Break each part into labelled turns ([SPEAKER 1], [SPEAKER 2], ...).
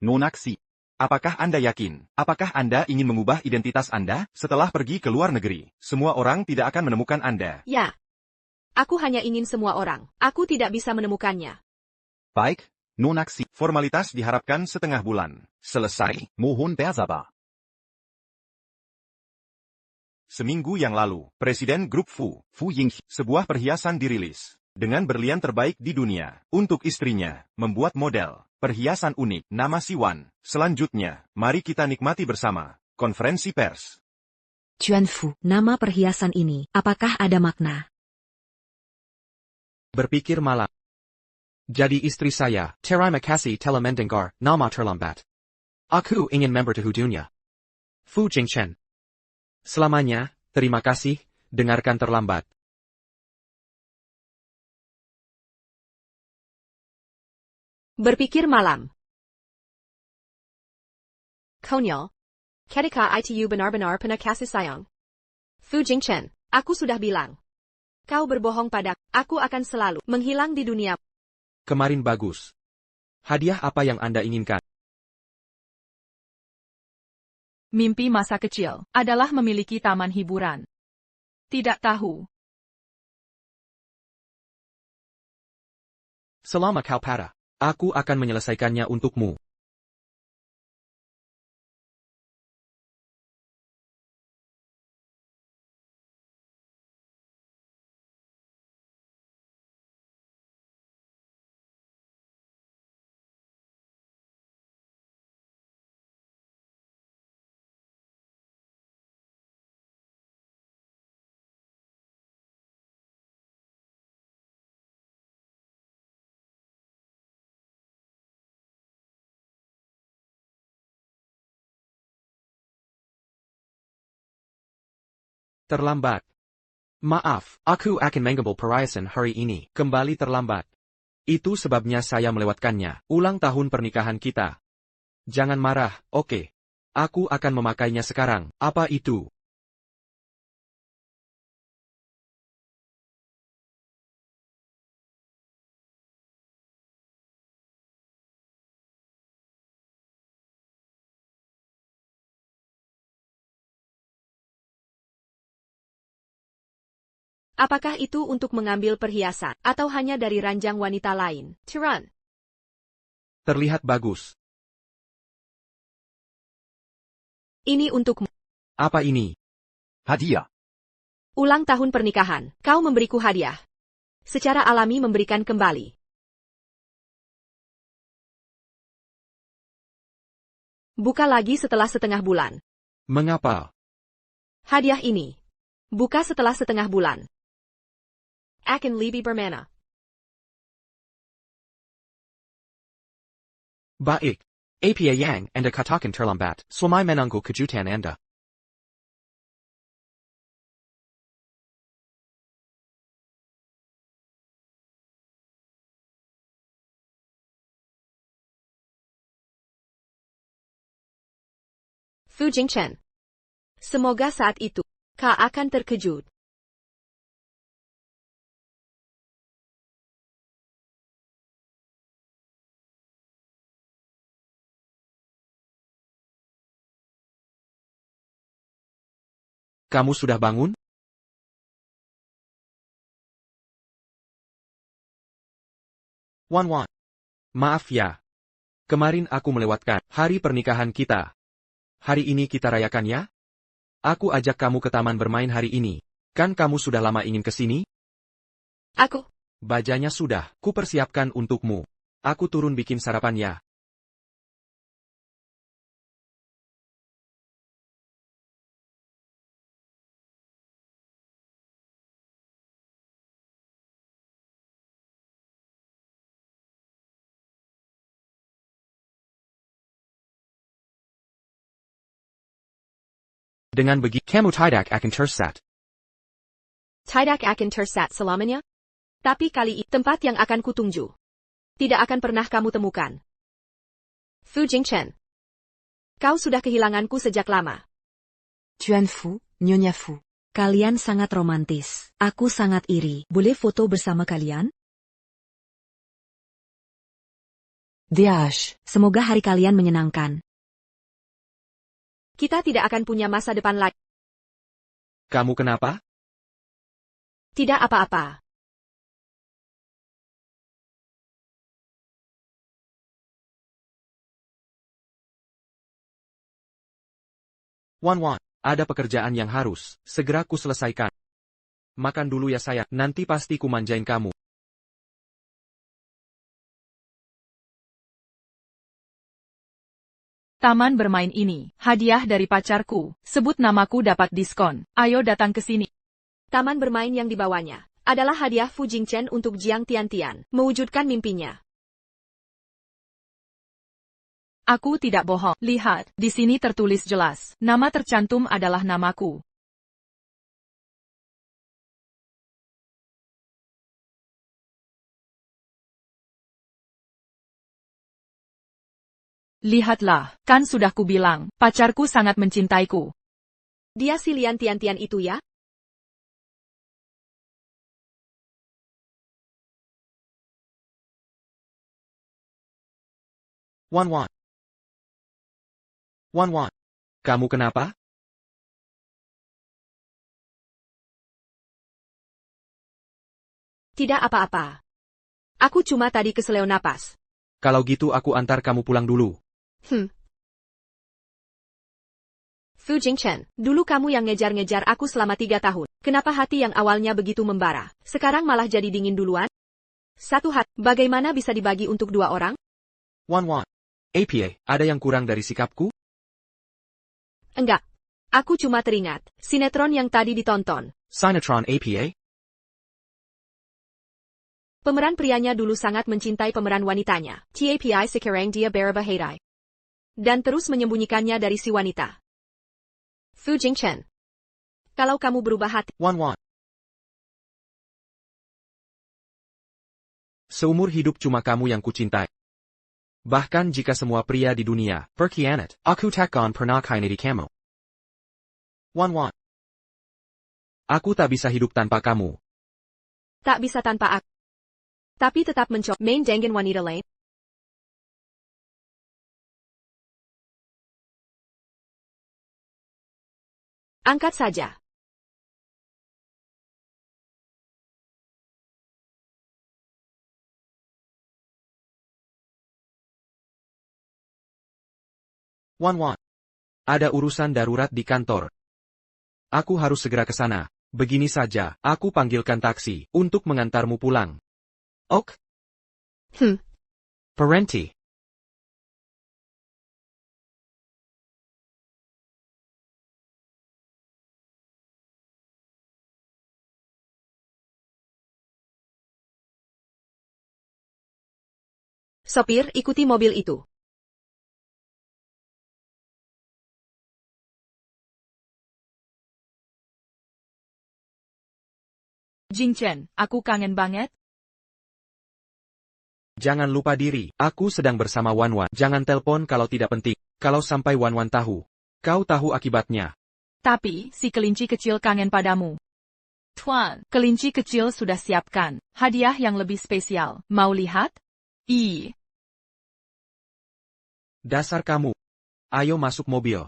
[SPEAKER 1] Nonaksi. Apakah Anda yakin? Apakah Anda ingin mengubah identitas Anda? Setelah pergi ke luar negeri, semua orang tidak akan menemukan Anda.
[SPEAKER 2] Ya. Aku hanya ingin semua orang. Aku tidak bisa menemukannya.
[SPEAKER 1] Baik, Nonaksi. Formalitas diharapkan setengah bulan. Selesai. Mohon bersabar. Seminggu yang lalu, Presiden Grup Fu Yingxi, sebuah perhiasan dirilis. Dengan berlian terbaik di dunia. Untuk istrinya, membuat model. Perhiasan unik, nama Siwan. Selanjutnya, mari kita nikmati bersama. Konferensi pers.
[SPEAKER 3] Chuan Fu, nama perhiasan ini, apakah ada makna?
[SPEAKER 4] Berpikir malam. Jadi istri saya, terima kasih telah mendengar nama terlambat. Aku ingin memberitahu dunia. Fu Jingchen. Selamanya, terima kasih, dengarkan terlambat.
[SPEAKER 2] Berpikir malam. Konyol. Ketika itu benar-benar penuh kasih sayang. Fu Jingchen, aku sudah bilang. Kau berbohong pada, aku akan selalu menghilang di dunia.
[SPEAKER 4] Kemarin bagus. Hadiah apa yang Anda inginkan?
[SPEAKER 5] Mimpi masa kecil adalah memiliki taman hiburan. Tidak tahu.
[SPEAKER 4] Selama kau parah, aku akan menyelesaikannya untukmu. Terlambat. Maaf, aku akan mengambil perhiasan hari ini. Kembali terlambat. Itu sebabnya saya melewatkannya. Ulang tahun pernikahan kita. Jangan marah, oke. Aku akan memakainya sekarang. Apa itu?
[SPEAKER 2] Apakah itu untuk mengambil perhiasan, atau hanya dari ranjang wanita lain? Turan.
[SPEAKER 4] Terlihat bagus.
[SPEAKER 2] Ini untukmu.
[SPEAKER 4] Apa ini?
[SPEAKER 1] Hadiah.
[SPEAKER 2] Ulang tahun pernikahan, kau memberiku hadiah. Secara alami memberikan kembali. Buka lagi setelah setengah bulan.
[SPEAKER 4] Mengapa?
[SPEAKER 2] Hadiah ini. Buka setelah setengah bulan. Akan lebih bermana.
[SPEAKER 4] Baik. Apa yang Anda katakan terlambat. Selama menunggu kejutan Anda.
[SPEAKER 2] Fu Jingchen. Semoga saat itu, kau akan terkejut.
[SPEAKER 4] Kamu sudah bangun? Wan. Maaf ya. Kemarin aku melewatkan hari pernikahan kita. Hari ini kita rayakan ya? Aku ajak kamu ke taman bermain hari ini. Kan kamu sudah lama ingin ke sini?
[SPEAKER 2] Aku.
[SPEAKER 4] Bajanya sudah, kupersiapkan untukmu. Aku turun bikin sarapan ya. Dengan begitu, kamu tidak akan tersesat.
[SPEAKER 2] Tidak akan tersesat selamanya? Tapi kali ini, tempat yang akan kutunjuk. Tidak akan pernah kamu temukan. Fu Jingchen. Kau sudah kehilanganku sejak lama.
[SPEAKER 3] Chuan Fu, Nyonya Fu. Kalian sangat romantis. Aku sangat iri. Boleh foto bersama kalian? DH. Semoga hari kalian menyenangkan.
[SPEAKER 2] Kita tidak akan punya masa depan lagi.
[SPEAKER 4] Kamu kenapa?
[SPEAKER 2] Tidak apa-apa.
[SPEAKER 4] Wan, ada pekerjaan yang harus segera ku selesaikan. Makan dulu ya sayang, nanti pasti ku manjain kamu.
[SPEAKER 5] Taman bermain ini, hadiah dari pacarku. Sebut namaku dapat diskon. Ayo datang ke sini.
[SPEAKER 2] Taman bermain yang dibawanya adalah hadiah Fu Jingchen untuk Jiang Tiantian, mewujudkan mimpinya.
[SPEAKER 5] Aku tidak bohong. Lihat, di sini tertulis jelas. Nama tercantum adalah namaku. Lihatlah, kan sudah kubilang, pacarku sangat mencintaiku.
[SPEAKER 2] Dia si Lian Tiantian itu ya?
[SPEAKER 4] Wan. Kamu kenapa?
[SPEAKER 2] Tidak apa-apa. Aku cuma tadi keseleo napas.
[SPEAKER 4] Kalau gitu aku antar kamu pulang dulu.
[SPEAKER 2] Fu Jingchen, dulu kamu yang ngejar-ngejar aku selama 3 tahun. Kenapa hati yang awalnya begitu membara, sekarang malah jadi dingin duluan? Satu hati, bagaimana bisa dibagi untuk 2 orang?
[SPEAKER 4] Wan. APA, ada yang kurang dari sikapku?
[SPEAKER 2] Enggak. Aku cuma teringat, sinetron yang tadi ditonton.
[SPEAKER 4] Sinetron APA?
[SPEAKER 2] Pemeran prianya dulu sangat mencintai pemeran wanitanya. TAPI sekarang dia berbahaya. Dan terus menyembunyikannya dari si wanita. Fu Jingchen. Kalau kamu berubah hati.
[SPEAKER 4] Wan. Seumur hidup cuma kamu yang kucintai. Bahkan jika semua pria di dunia berkhianat, aku takkan pernah khianati kamu. Wan. Aku tak bisa hidup tanpa kamu.
[SPEAKER 2] Tak bisa tanpa aku. Tapi tetap mencoba main dengan wanita lain. Angkat saja.
[SPEAKER 4] Wan. Ada urusan darurat di kantor. Aku harus segera ke sana. Begini saja, aku panggilkan taksi untuk mengantarmu pulang. Ok? Parenti.
[SPEAKER 2] Sopir, ikuti mobil itu.
[SPEAKER 5] Jingchen, aku kangen banget.
[SPEAKER 4] Jangan lupa diri, aku sedang bersama Wan. Jangan telepon kalau tidak penting. Kalau sampai Wan tahu, kau tahu akibatnya.
[SPEAKER 5] Tapi, si kelinci kecil kangen padamu. Tuan, kelinci kecil sudah siapkan hadiah yang lebih spesial. Mau lihat?
[SPEAKER 4] Dasar kamu. Ayo masuk mobil.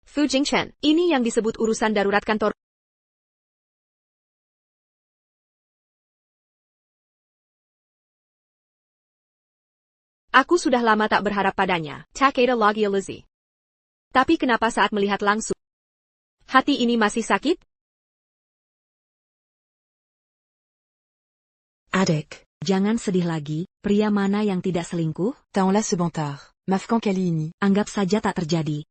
[SPEAKER 2] Fu Jingchen, ini yang disebut urusan darurat kantor. Aku sudah lama tak berharap padanya. Takeda Logia Lizzie. Tapi kenapa saat melihat langsung, hati ini masih sakit?
[SPEAKER 3] Adik, jangan sedih lagi, pria mana yang tidak selingkuh?
[SPEAKER 6] Taonla ce bantard. Mafkan kali ini.
[SPEAKER 3] Anggap saja tak terjadi.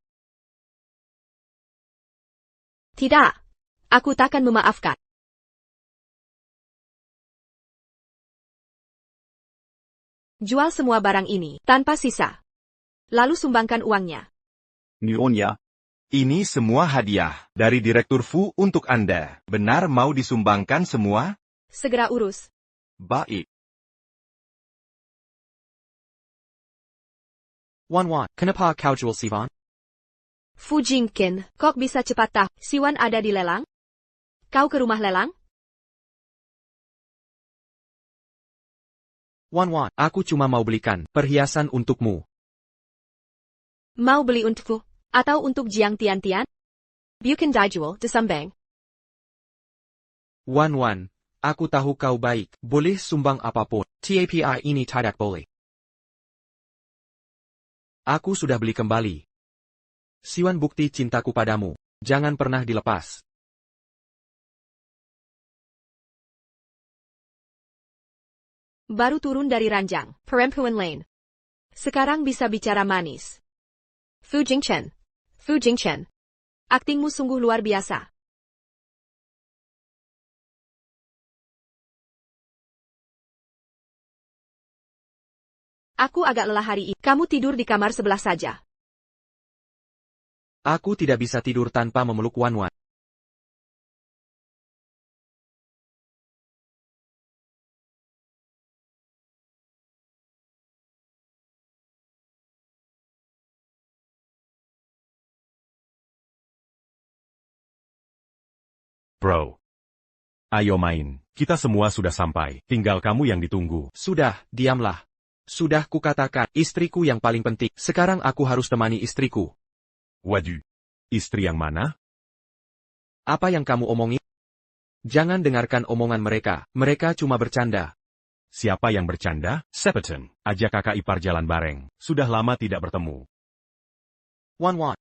[SPEAKER 2] Tidak. Aku takkan memaafkan. Jual semua barang ini, tanpa sisa. Lalu sumbangkan uangnya.
[SPEAKER 1] Nyonya. Ini semua hadiah dari Direktur Fu untuk Anda. Benar mau disumbangkan semua?
[SPEAKER 2] Segera urus.
[SPEAKER 1] Baik.
[SPEAKER 4] Wan, kenapa kau jual Sivan?
[SPEAKER 2] Fu Jingchen, kok bisa cepat tahu? Siwan ada di lelang? Kau ke rumah lelang?
[SPEAKER 4] Wan, aku cuma mau belikan perhiasan untukmu.
[SPEAKER 2] Mau beli untukku? Atau untuk Jiang Tian? Bukan dijual di Sambang.
[SPEAKER 4] Wan, aku tahu kau baik, boleh sumbang apapun. Tapi ini tidak boleh. Aku sudah beli kembali. Siwan bukti cintaku padamu. Jangan pernah dilepas.
[SPEAKER 2] Baru turun dari ranjang, perempuan lain. Sekarang bisa bicara manis. Fu Jingchen. Aktingmu sungguh luar biasa. Aku agak lelah hari ini. Kamu tidur di kamar sebelah saja.
[SPEAKER 4] Aku tidak bisa tidur tanpa memeluk Wan.
[SPEAKER 1] Bro. Ayo main, kita semua sudah sampai, tinggal kamu yang ditunggu.
[SPEAKER 4] Sudah, diamlah. Sudah kukatakan, istriku yang paling penting. Sekarang aku harus temani istriku.
[SPEAKER 1] Waduh. Istri yang mana?
[SPEAKER 4] Apa yang kamu omongin? Jangan dengarkan omongan mereka, mereka cuma bercanda.
[SPEAKER 1] Siapa yang bercanda? Sepeton, ajak kakak ipar jalan bareng. Sudah lama tidak bertemu.
[SPEAKER 4] Wan.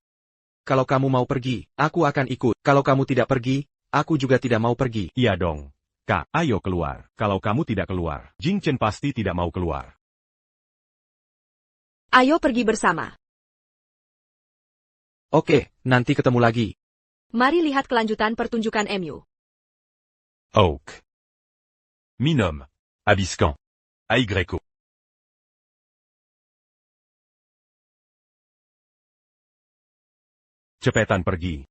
[SPEAKER 4] Kalau kamu mau pergi, aku akan ikut. Kalau kamu tidak pergi, aku juga tidak mau pergi.
[SPEAKER 1] Iya dong. Kak, ayo keluar. Kalau kamu tidak keluar, Jingchen pasti tidak mau keluar.
[SPEAKER 2] Ayo pergi bersama.
[SPEAKER 4] Oke, nanti ketemu lagi.
[SPEAKER 2] Mari lihat kelanjutan pertunjukan MU.
[SPEAKER 1] Oak. Minom. Abiscan. Aigreco. Cepetan pergi.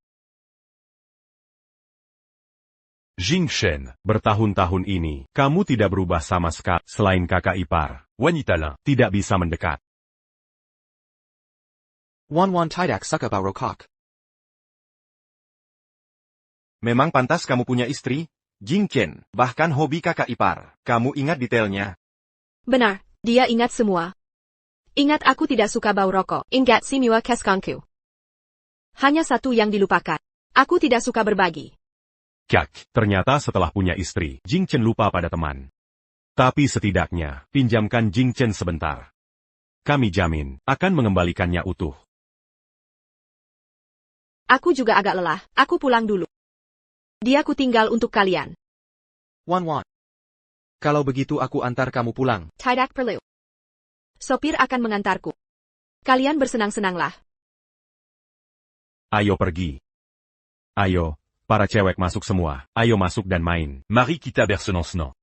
[SPEAKER 1] Jingchen, bertahun-tahun ini, kamu tidak berubah sama sekali. Selain kakak ipar, wanita lain tidak bisa mendekat.
[SPEAKER 4] Wan tidak suka barokok.
[SPEAKER 1] Memang pantas kamu punya istri, Jingchen, bahkan hobi kakak ipar. Kamu ingat detailnya?
[SPEAKER 2] Benar, dia ingat semua. Ingat aku tidak suka bau rokok. Ingat si Miwa Keskangku. Hanya satu yang dilupakan. Aku tidak suka berbagi.
[SPEAKER 1] Kak, ternyata setelah punya istri, Jingchen lupa pada teman. Tapi setidaknya, pinjamkan Jingchen sebentar. Kami jamin, akan mengembalikannya utuh.
[SPEAKER 2] Aku juga agak lelah, aku pulang dulu. Dia ku tinggal untuk kalian.
[SPEAKER 4] Wan. Kalau begitu aku antar kamu pulang.
[SPEAKER 2] Tidak perlu. Sopir akan mengantarku. Kalian bersenang-senanglah.
[SPEAKER 1] Ayo pergi. Ayo, para cewek masuk semua. Ayo masuk dan main. Mari kita bersenang-senang.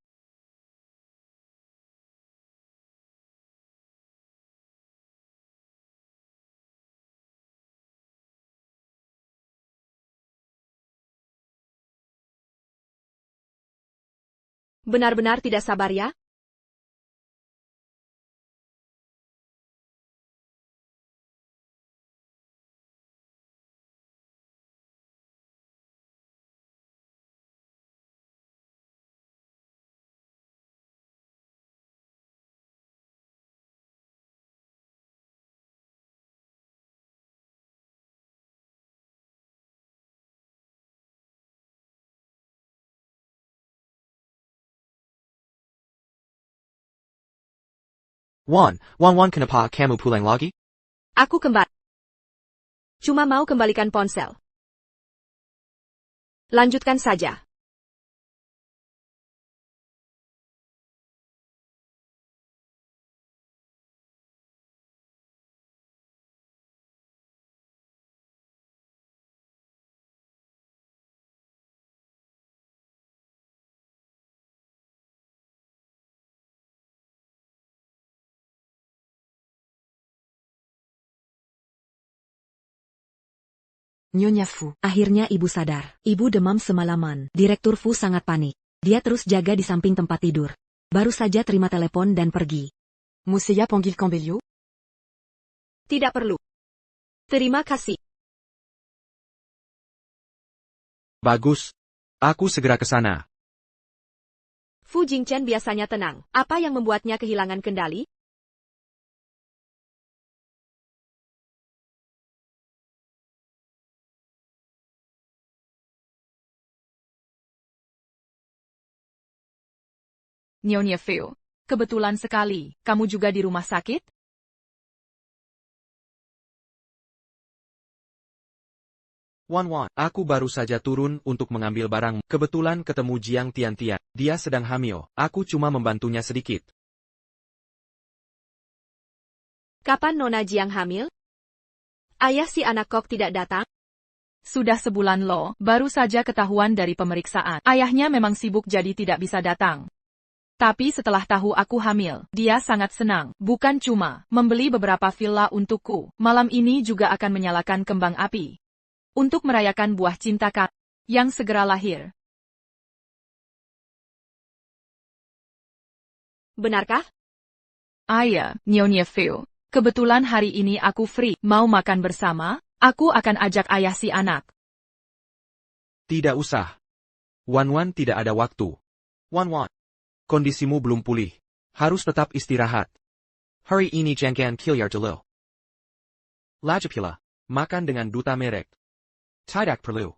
[SPEAKER 2] Benar-benar tidak sabar ya?
[SPEAKER 4] Wan, kenapa kamu pulang lagi?
[SPEAKER 2] Aku kembali. Cuma mau kembalikan ponsel. Lanjutkan saja.
[SPEAKER 6] Nyonya Fu.
[SPEAKER 3] Akhirnya ibu sadar. Ibu demam semalaman. Direktur Fu sangat panik. Dia terus jaga di samping tempat tidur. Baru saja terima telepon dan pergi.
[SPEAKER 6] Mousseya panggil Cambelio?
[SPEAKER 2] Tidak perlu. Terima kasih.
[SPEAKER 4] Bagus. Aku segera ke sana.
[SPEAKER 2] Fu Jingchen biasanya tenang. Apa yang membuatnya kehilangan kendali?
[SPEAKER 5] Nyonya Fu, kebetulan sekali, kamu juga di rumah sakit?
[SPEAKER 4] Wan, aku baru saja turun untuk mengambil barang. Kebetulan ketemu Jiang Tiantian. Dia sedang hamil. Aku cuma membantunya sedikit.
[SPEAKER 2] Kapan Nona Jiang hamil? Ayah si anak kok tidak datang?
[SPEAKER 5] Sudah sebulan loh, baru saja ketahuan dari pemeriksaan. Ayahnya memang sibuk jadi tidak bisa datang. Tapi setelah tahu aku hamil, dia sangat senang. Bukan cuma membeli beberapa villa untukku, malam ini juga akan menyalakan kembang api. Untuk merayakan buah cinta kami yang segera lahir.
[SPEAKER 2] Benarkah?
[SPEAKER 5] Ayah, Nyonya Fu. Kebetulan hari ini aku free, mau makan bersama? Aku akan ajak ayah si anak.
[SPEAKER 4] Tidak usah. Wan tidak ada waktu. Wan, kondisimu belum pulih. Harus tetap istirahat. Hari ini jangan kilir dulu. Lagipula, makan dengan duta merek. Tidak perlu.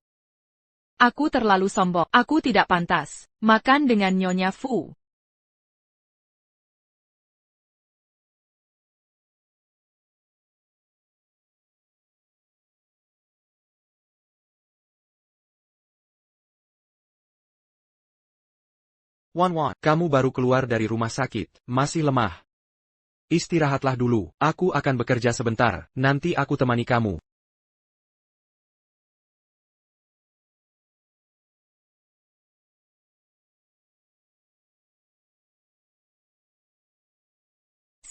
[SPEAKER 5] Aku terlalu sombong. Aku tidak pantas makan dengan Nyonya Fu.
[SPEAKER 4] Wan, kamu baru keluar dari rumah sakit, masih lemah. Istirahatlah dulu, aku akan bekerja sebentar, nanti aku temani kamu.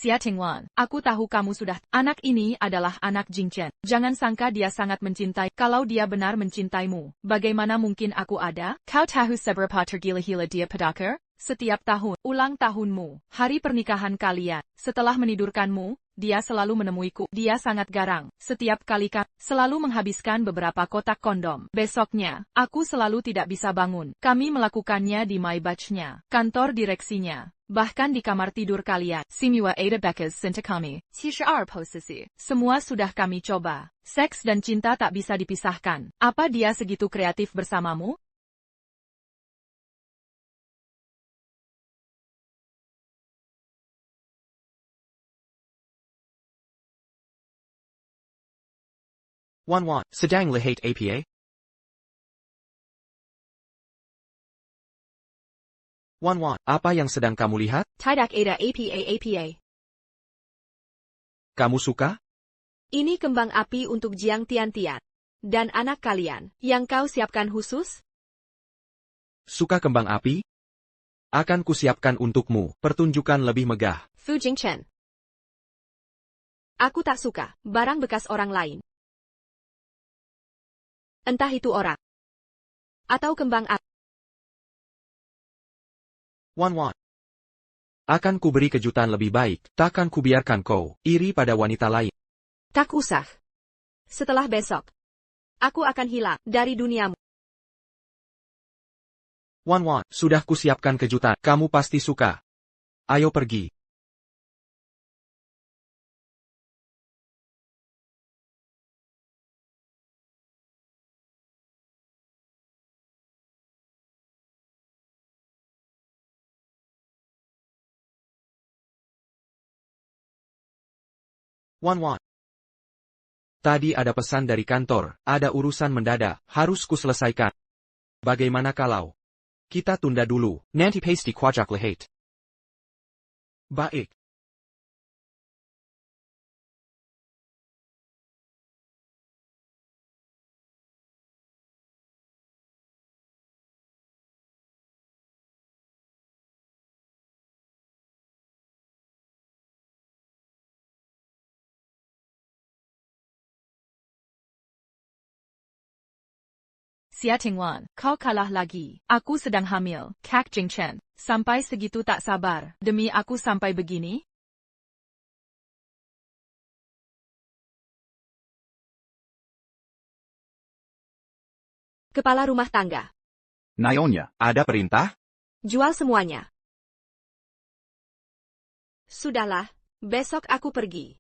[SPEAKER 5] Xia Tingwan, aku tahu kamu sudah. Anak ini adalah anak Jingchen. Jangan sangka dia sangat mencintai. Kalau dia benar mencintaimu, bagaimana mungkin aku ada? Kau tahu seberapa tergila-gila dia padaku? Setiap tahun, ulang tahunmu, hari pernikahan kalian, setelah menidurkanmu, dia selalu menemuiku. Dia sangat garang. Setiap kali selalu menghabiskan beberapa kotak kondom. Besoknya, aku selalu tidak bisa bangun. Kami melakukannya di Maybachnya, kantor direksinya. Bahkan di kamar tidur kalian. Simua Ada Bekas Sinta kami. 72 posisi. Semua sudah kami coba. Seks dan cinta tak bisa dipisahkan. Apa dia segitu kreatif bersamamu?
[SPEAKER 4] Wan, sedang lihat apa? Wan, apa yang sedang kamu lihat?
[SPEAKER 2] Tidak ada apa.
[SPEAKER 4] Kamu suka?
[SPEAKER 2] Ini kembang api untuk Jiang Tiantian. Dan anak kalian, yang kau siapkan khusus?
[SPEAKER 4] Suka kembang api? Akan kusiapkan untukmu, pertunjukan lebih megah.
[SPEAKER 2] Fu Jingchen. Aku tak suka barang bekas orang lain. Entah itu orang atau kembang api.
[SPEAKER 4] Wan, akan kuberi kejutan lebih baik, takkan kubiarkan kau iri pada wanita lain.
[SPEAKER 2] Tak usah. Setelah besok, aku akan hilang dari duniamu.
[SPEAKER 4] Wan, sudah kusiapkan kejutan, kamu pasti suka. Ayo pergi. Wan, tadi ada pesan dari kantor, ada urusan mendadak, harus kuselesaikan. Bagaimana kalau kita tunda dulu, nanti pasti kuajak lihat. Baik.
[SPEAKER 5] Xia Tingwan, kau kalah lagi. Aku sedang hamil, Kak Jingchen. Sampai segitu tak sabar. Demi aku sampai begini?
[SPEAKER 2] Kepala rumah tangga.
[SPEAKER 1] Nyonya, ada perintah?
[SPEAKER 2] Jual semuanya. Sudahlah, besok aku pergi.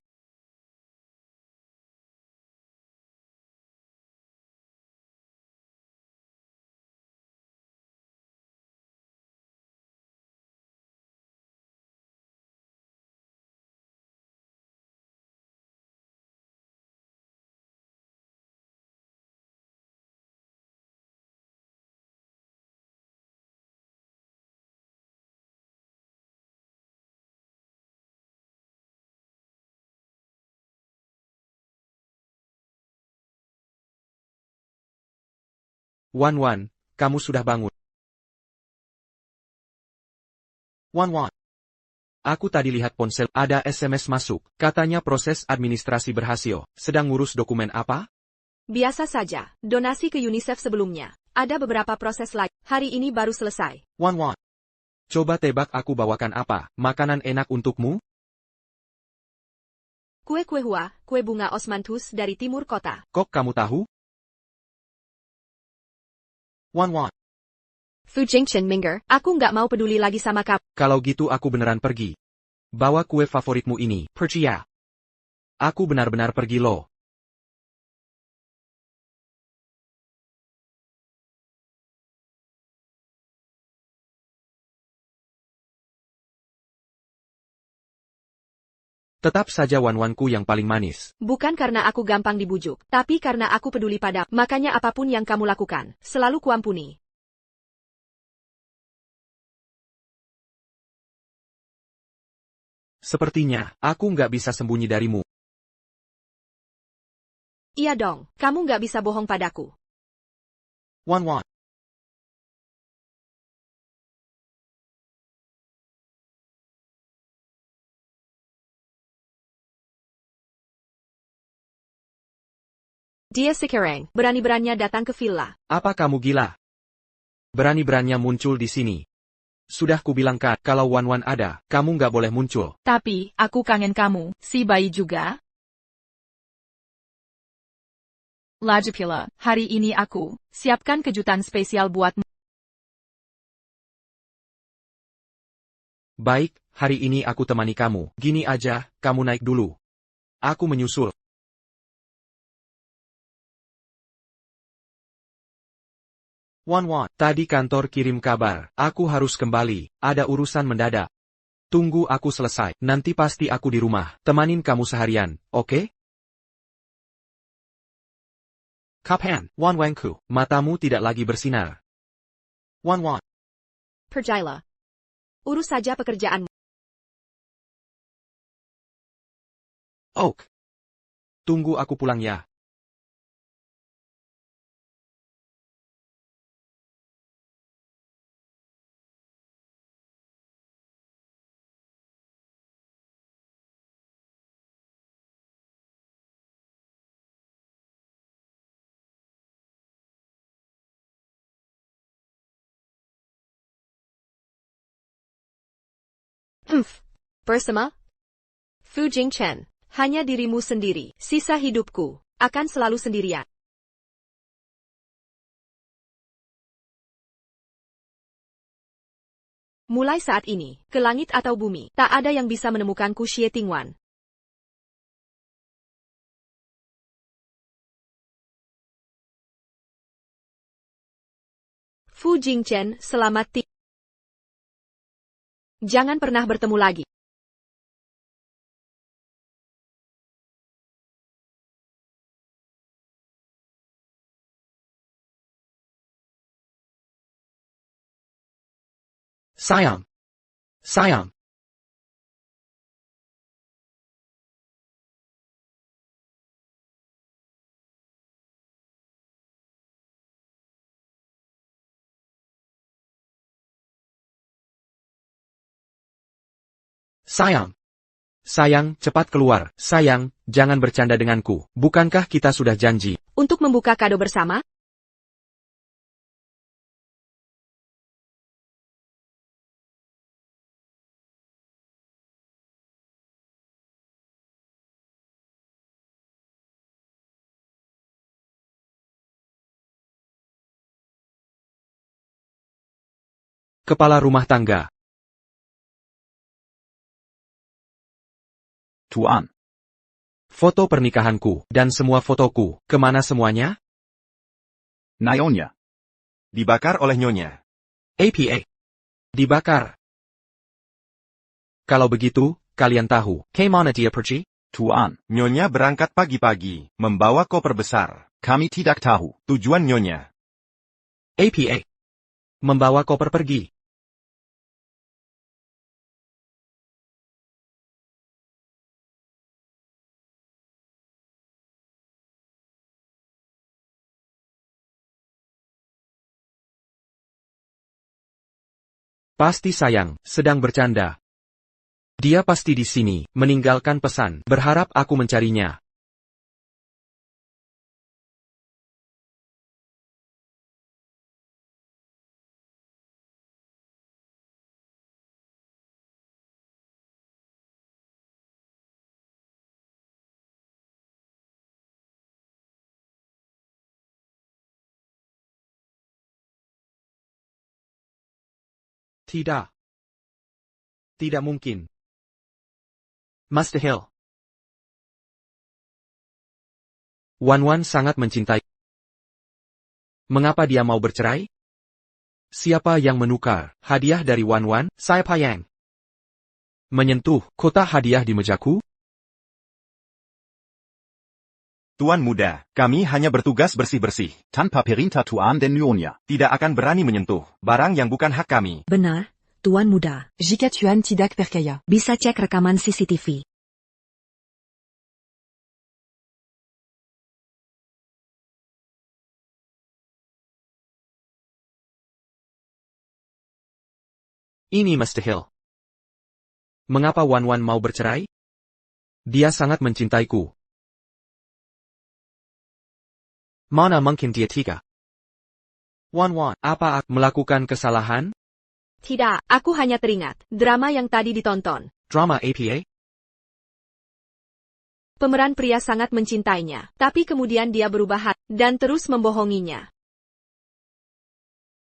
[SPEAKER 4] Wan, kamu sudah bangun. Wan. Aku tadi lihat ponsel, ada SMS masuk. Katanya proses administrasi berhasil. Sedang ngurus dokumen apa?
[SPEAKER 2] Biasa saja, donasi ke UNICEF sebelumnya. Ada beberapa proses lagi. Hari ini baru selesai.
[SPEAKER 4] Wan. Coba tebak aku bawakan apa? Makanan enak untukmu?
[SPEAKER 2] Kue hua, kue bunga osmanthus dari timur kota.
[SPEAKER 4] Kok kamu tahu? Wan.
[SPEAKER 2] Fu Jingchen Minger, aku nggak mau peduli lagi sama kamu.
[SPEAKER 4] Kalau gitu aku beneran pergi. Bawa kue favoritmu ini, percaya. Aku benar-benar pergi loh. Tetap saja Wanku yang paling manis.
[SPEAKER 2] Bukan karena aku gampang dibujuk, tapi karena aku peduli pada. Makanya apapun yang kamu lakukan, selalu kuampuni.
[SPEAKER 4] Sepertinya, aku nggak bisa sembunyi darimu.
[SPEAKER 2] Iya dong, kamu nggak bisa bohong padaku.
[SPEAKER 4] Wan.
[SPEAKER 2] Dia sekarang, berani-beraninya datang ke villa.
[SPEAKER 4] Apa kamu gila? Berani-beraninya muncul di sini. Sudah kubilangkan, kalau Wan ada, kamu nggak boleh muncul.
[SPEAKER 5] Tapi, aku kangen kamu, si bayi juga. Lajapila, hari ini aku siapkan kejutan spesial buatmu.
[SPEAKER 4] Baik, hari ini aku temani kamu. Gini aja, kamu naik dulu. Aku menyusul. Wan, tadi kantor kirim kabar. Aku harus kembali, ada urusan mendadak. Tunggu aku selesai, nanti pasti aku di rumah. Temanin kamu seharian, oke? Kapan, Wanku, matamu tidak lagi bersinar. Wan.
[SPEAKER 2] Percayalah. Urus saja pekerjaanmu.
[SPEAKER 4] Oak. Tunggu aku pulang ya.
[SPEAKER 2] Bersama Fu Jingchen, hanya dirimu sendiri. Sisa hidupku akan selalu sendirian. Mulai saat ini, ke langit atau bumi, tak ada yang bisa menemukanku Xie Tingwan. Fu Jingchen, selamat tinggal. Jangan pernah bertemu lagi.
[SPEAKER 4] Sayang. Sayang, cepat keluar. Sayang, jangan bercanda denganku. Bukankah kita sudah janji?
[SPEAKER 2] Untuk membuka kado bersama?
[SPEAKER 4] Kepala rumah tangga.
[SPEAKER 7] Tuan.
[SPEAKER 4] Foto pernikahanku, dan semua fotoku, kemana semuanya?
[SPEAKER 7] Nyonya.
[SPEAKER 1] Dibakar oleh Nyonya.
[SPEAKER 4] APA. Dibakar. Kalau begitu, kalian tahu, kemana dia pergi?
[SPEAKER 7] Tuan.
[SPEAKER 1] Nyonya berangkat pagi-pagi, membawa koper besar.
[SPEAKER 7] Kami tidak tahu.
[SPEAKER 1] Tujuan Nyonya.
[SPEAKER 4] APA. Membawa koper pergi. Pasti sayang, sedang bercanda. Dia pasti di sini, meninggalkan pesan, berharap aku mencarinya. Tidak. Tidak mungkin. Mustahil. Wan sangat mencintai. Mengapa dia mau bercerai? Siapa yang menukar hadiah dari Wan? Siapa yang menyentuh kotak hadiah di mejaku?
[SPEAKER 1] Tuan muda, kami hanya bertugas bersih-bersih.
[SPEAKER 7] Tanpa perintah Tuan dan Nyonya.
[SPEAKER 1] Tidak akan berani menyentuh barang yang bukan hak kami.
[SPEAKER 3] Benar, Tuan Muda.
[SPEAKER 6] Jika Tuan tidak percaya.
[SPEAKER 3] Bisa cek rekaman CCTV.
[SPEAKER 4] Ini mustahil. Mengapa Wan mau bercerai? Dia sangat mencintaiku. Mana mungkin dia tiga? Wan, apa aku melakukan kesalahan?
[SPEAKER 2] Tidak, aku hanya teringat drama yang tadi ditonton.
[SPEAKER 4] Drama APA?
[SPEAKER 2] Pemeran pria sangat mencintainya, tapi kemudian dia berubah hati dan terus membohonginya.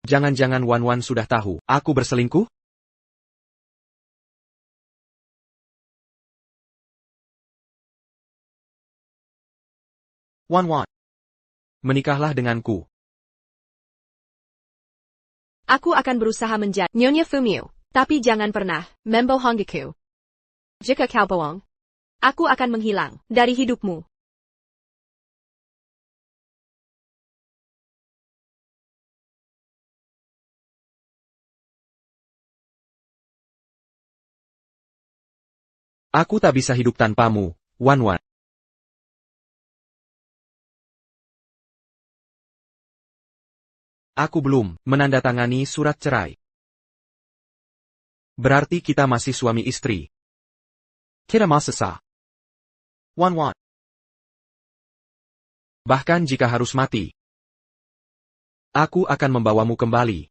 [SPEAKER 4] Jangan-jangan Wan sudah tahu, aku berselingkuh? Wan. Menikahlah denganku.
[SPEAKER 2] Aku akan berusaha menjadi Nyonya Fumio, tapi jangan pernah membohongiku. Jika kau bohong, aku akan menghilang dari hidupmu.
[SPEAKER 4] Aku tak bisa hidup tanpamu, Wan. Aku belum menandatangani surat cerai. Berarti kita masih suami istri. Kita masih sah. Wan. Bahkan jika harus mati, aku akan membawamu kembali.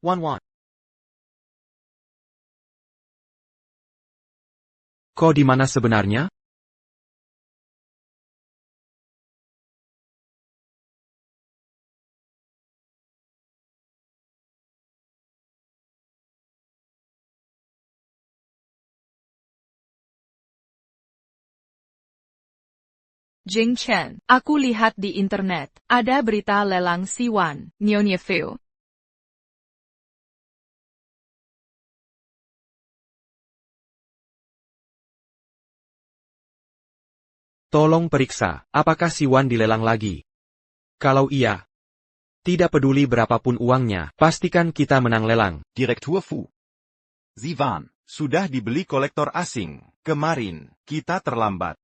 [SPEAKER 4] Wan. Kau di mana sebenarnya?
[SPEAKER 5] Jing Chen, aku lihat di internet, ada berita lelang si Wan, Nyonya Fu.
[SPEAKER 4] Tolong periksa, apakah si Wan dilelang lagi? Kalau iya, tidak peduli berapapun uangnya, pastikan kita menang lelang.
[SPEAKER 7] Direktur Fu. Sie waren.
[SPEAKER 1] Sudah dibeli kolektor asing. Kemarin, kita terlambat.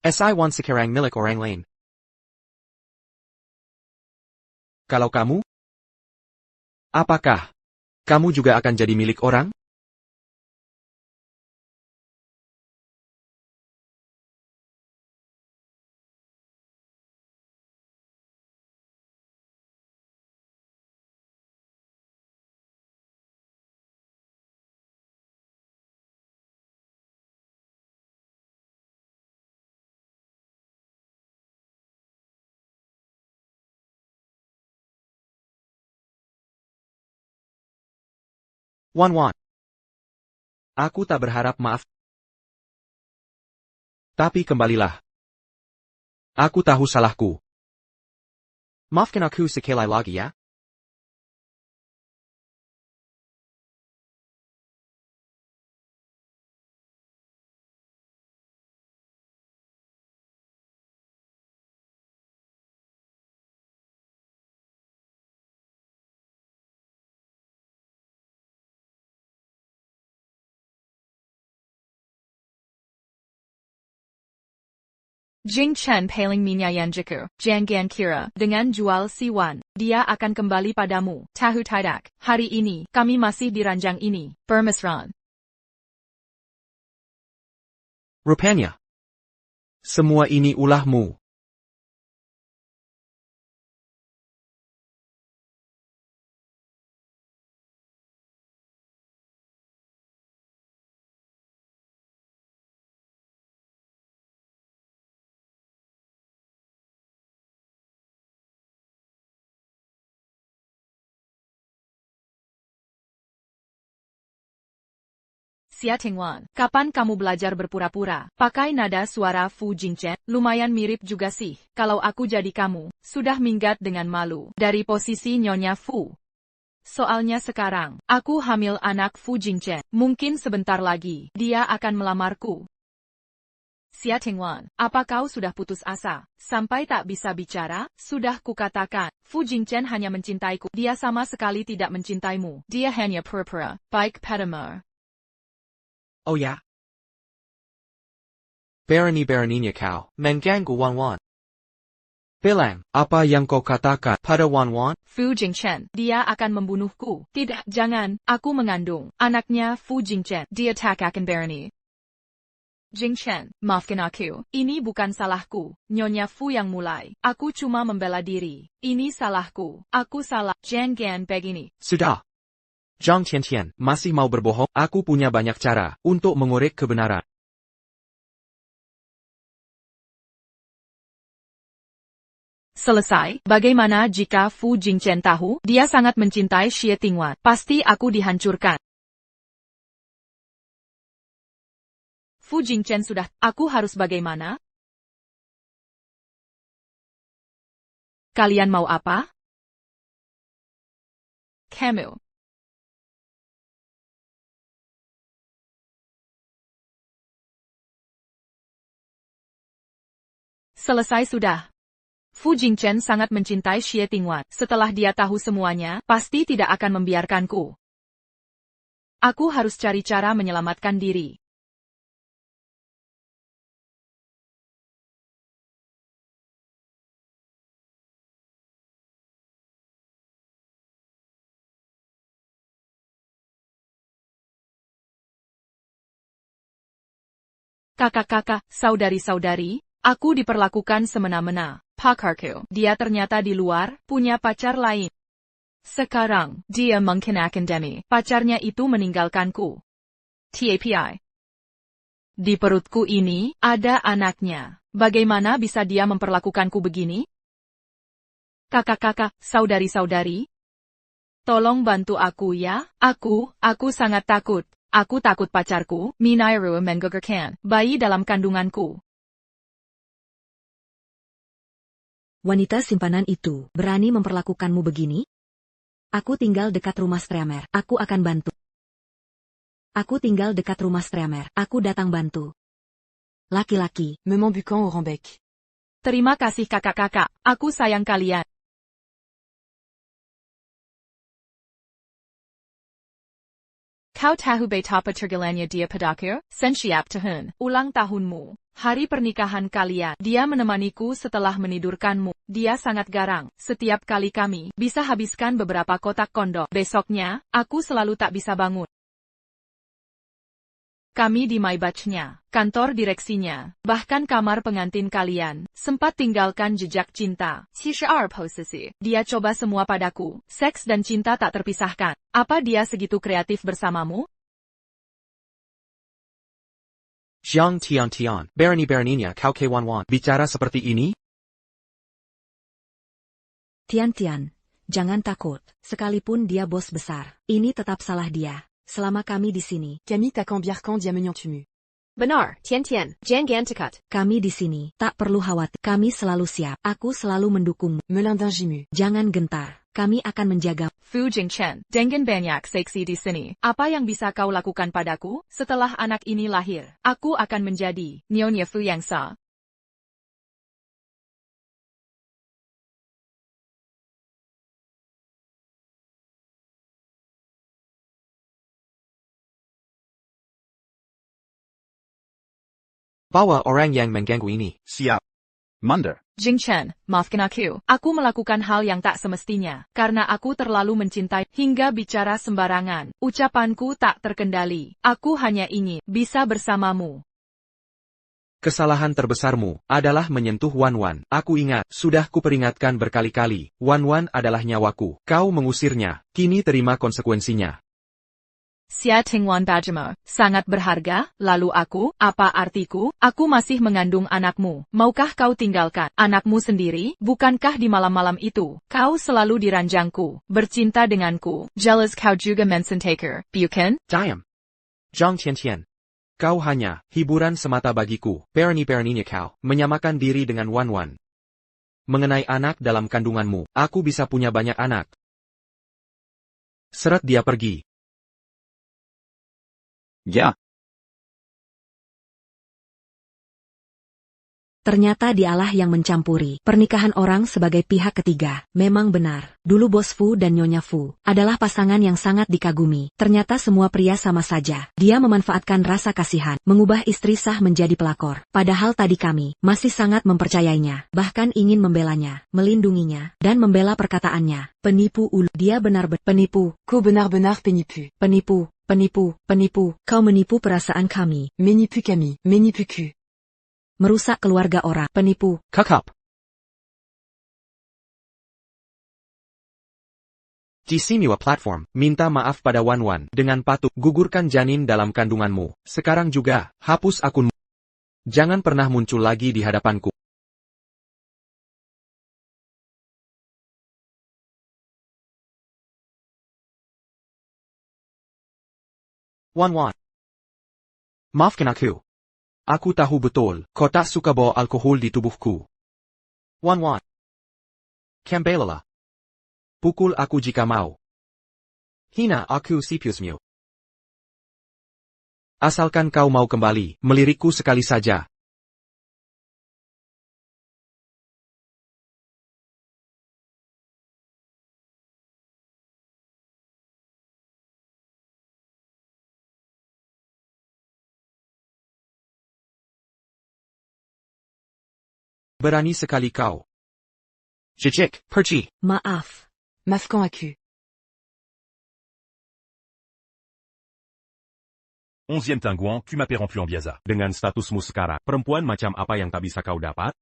[SPEAKER 4] Si Wan sekarang milik orang lain. Kalau kamu? Apakah kamu juga akan jadi milik orang? Wan. Aku tak berharap maaf. Tapi kembalilah. Aku tahu salahku. Maafkan aku sekali lagi ya.
[SPEAKER 5] Jing Chen paling menyayangiku, jangan kira, dengan jual si Wan, dia akan kembali padamu. Tahu tidak, hari ini, kami masih di ranjang ini, bermesraan.
[SPEAKER 4] Rupanya. Semua ini ulahmu.
[SPEAKER 5] Xia Tingwan, kapan kamu belajar berpura-pura? Pakai nada suara Fu Jingchen, lumayan mirip juga sih. Kalau aku jadi kamu, sudah minggat dengan malu dari posisi Nyonya Fu. Soalnya sekarang, aku hamil anak Fu Jingchen. Mungkin sebentar lagi, dia akan melamarku. Xia Tingwan, apa kau sudah putus asa? Sampai tak bisa bicara? Sudah kukatakan, Fu Jingchen hanya mencintaiku. Dia sama sekali tidak mencintaimu. Dia hanya pura-pura, baik padamu.
[SPEAKER 4] Oh ya? Beraninya kau, mengganggu Wan. Bilang, apa yang kau katakan pada Wan?
[SPEAKER 5] Fu Jingchen, dia akan membunuhku. Tidak, jangan, aku mengandung anaknya Fu Jingchen. Dia tak akan berani. Jingchen, maafkan aku, ini bukan salahku. Nyonya Fu yang mulai. Aku cuma membela diri. Ini salahku. Aku salah. Jangan begini.
[SPEAKER 4] Sudah. Zhang Tiantian, masih mau berbohong? Aku punya banyak cara untuk mengorek kebenaran.
[SPEAKER 5] Selesai, bagaimana jika Fu Jingchen tahu? Dia sangat mencintai Xie Tingwan. Pasti aku dihancurkan. Fu Jingchen sudah, aku harus bagaimana? Kalian mau apa? Kamu. Selesai sudah. Fu Jingchen sangat mencintai Xie Tingwan. Setelah dia tahu semuanya, pasti tidak akan membiarkanku. Aku harus cari cara menyelamatkan diri. Kakak-kakak, saudari-saudari, aku diperlakukan semena-mena. Pakarku, dia ternyata di luar, punya pacar lain. Sekarang, dia mungkin akademi. Pacarnya itu meninggalkanku. TAPI. Di perutku ini, ada anaknya. Bagaimana bisa dia memperlakukanku begini? Kakak-kakak, saudari-saudari, tolong bantu aku ya. Aku sangat takut. Aku takut pacarku, Minairu menggugurkan bayi dalam kandunganku.
[SPEAKER 3] Wanita simpanan itu berani memperlakukanmu begini? Aku tinggal dekat rumah Streamer. Aku akan bantu. Aku tinggal dekat rumah Streamer. Aku datang bantu. Laki-laki.
[SPEAKER 6] Me m'embuquant au rembec.
[SPEAKER 5] Terima kasih kakak-kakak. Aku sayang kalian. Kau tahu betapa tergelanya dia padaku? Sensiap tahun, ulang tahunmu, hari pernikahan kalian. Dia menemaniku setelah menidurkanmu. Dia sangat garang. Setiap kali kami bisa habiskan beberapa kotak kondom. Besoknya, aku selalu tak bisa bangun. Kami di Maybachnya, kantor direksinya, bahkan kamar pengantin kalian, sempat tinggalkan jejak cinta. 72 posisi. Dia coba semua padaku, seks dan cinta tak terpisahkan. Apa dia segitu kreatif bersamamu?
[SPEAKER 4] Zhang Tiantian, beraninya kau ke Wan. Bicara seperti ini?
[SPEAKER 3] Tian, jangan takut. Sekalipun dia bos besar, ini tetap salah dia. Selama kami di sini,
[SPEAKER 6] Camille Takan Biarkan Diamenian Tumu.
[SPEAKER 2] Benar, Tian Tian, Jangan Tekut.
[SPEAKER 3] kami di sini, tak perlu khawatir. Kami selalu siap. Aku selalu mendukungmu.
[SPEAKER 6] Melindin Jimu.
[SPEAKER 3] Jangan gentar. Kami akan menjaga.
[SPEAKER 5] Fu Jingchen, dengan banyak seksi di sini. Apa yang bisa kau lakukan padaku? Setelah anak ini lahir, aku akan menjadi Nyonya Fu yang sah.
[SPEAKER 4] Bawa orang yang mengganggu ini.
[SPEAKER 7] Siap. Munder.
[SPEAKER 5] Jingchen, maafkan aku. Aku melakukan hal yang tak semestinya, karena aku terlalu mencintai hingga bicara sembarangan. Ucapanku tak terkendali. Aku hanya ingin bisa bersamamu.
[SPEAKER 4] Kesalahan terbesarmu adalah menyentuh Wan Wan. Aku ingat, sudah kuperingatkan berkali-kali. Wan Wan adalah nyawaku. Kau mengusirnya. Kini terima konsekuensinya.
[SPEAKER 5] Xia Tingwan Bajima, sangat berharga, lalu aku, apa artiku? Aku masih mengandung anakmu. Maukah kau tinggalkan anakmu sendiri? Bukankah di malam-malam itu, kau selalu diranjangku, bercinta denganku, jealous kau juga mensentaker, bukan?
[SPEAKER 4] Diam. Zhang Tiantian. Kau hanya hiburan semata bagiku. Perni-perninya kau menyamakan diri dengan Wan Wan. Mengenai anak dalam kandunganmu, aku bisa punya banyak anak. Seret dia pergi.
[SPEAKER 7] Ja.
[SPEAKER 3] Ternyata dialah yang mencampuri pernikahan orang sebagai pihak ketiga. Memang benar, dulu Bos Fu dan Nyonya Fu adalah pasangan yang sangat dikagumi. Ternyata semua pria sama saja. Dia memanfaatkan rasa kasihan, mengubah istri sah menjadi pelakor. Padahal tadi kami masih sangat mempercayainya, bahkan ingin membelanya, melindunginya, dan membela perkataannya. Penipu ulu. Dia benar-benar penipu.
[SPEAKER 6] Ko benar-benar penipu.
[SPEAKER 3] Penipu. Penipu, penipu, kau menipu perasaan kami.
[SPEAKER 6] Menipu Camille. Menipu Ku.
[SPEAKER 3] Merusak keluarga orang. Penipu.
[SPEAKER 4] Kakap. Di Simua Platform, minta maaf pada Wan Wan. Dengan patuh, gugurkan janin dalam kandunganmu. Sekarang juga, hapus akunmu. Jangan pernah muncul lagi di hadapanku. Wan Wan. Maafkan aku. Aku tahu betul, kau tak suka bawa alkohol di tubuhku. Wan Wan. Kembalilah. Pukul aku jika mau. Hina aku sipiusmu. Asalkan kau mau kembali, melirikku sekali saja. Berani sekali kau. Jejek, pergi.
[SPEAKER 3] Maaf.
[SPEAKER 6] Maafkan aku.
[SPEAKER 1] 11e Tangguan, tu m'appelles en biasa. Dengan statusmu sekarang, perempuan macam apa yang tak bisa kau dapat?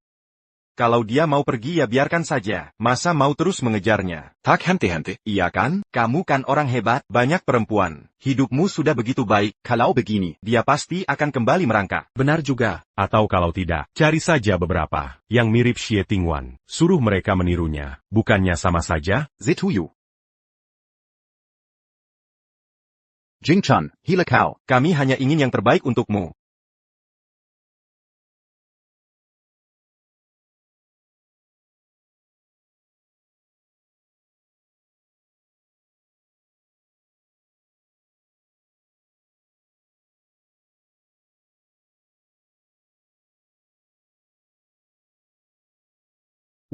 [SPEAKER 1] Kalau dia mau pergi ya biarkan saja. Masa mau terus mengejarnya?
[SPEAKER 7] Tak henti-henti.
[SPEAKER 1] Iya kan? Kamu kan orang hebat, banyak perempuan. Hidupmu sudah begitu baik.
[SPEAKER 7] Kalau begini,
[SPEAKER 1] Dia pasti akan kembali merangkak.
[SPEAKER 4] Benar juga.
[SPEAKER 1] Atau kalau tidak, cari saja beberapa yang mirip Xie Tingwan. Suruh mereka menirunya. Bukannya sama saja?
[SPEAKER 7] Zituyu. Jingchen, hila kau.
[SPEAKER 1] Kami hanya ingin yang terbaik untukmu.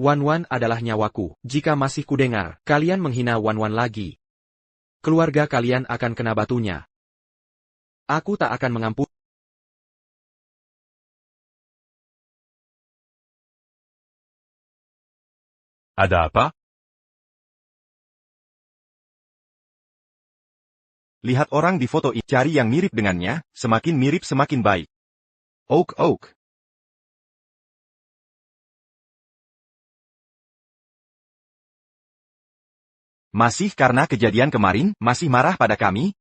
[SPEAKER 4] Wan Wan adalah nyawaku. Jika masih kudengar, kalian menghina Wan Wan lagi. Keluarga kalian akan kena batunya. Aku tak akan mengampuni.
[SPEAKER 1] Ada apa? Lihat orang di foto ini, cari yang mirip dengannya, semakin mirip semakin baik.
[SPEAKER 7] Oak.
[SPEAKER 1] Masih karena kejadian kemarin, masih marah pada kami?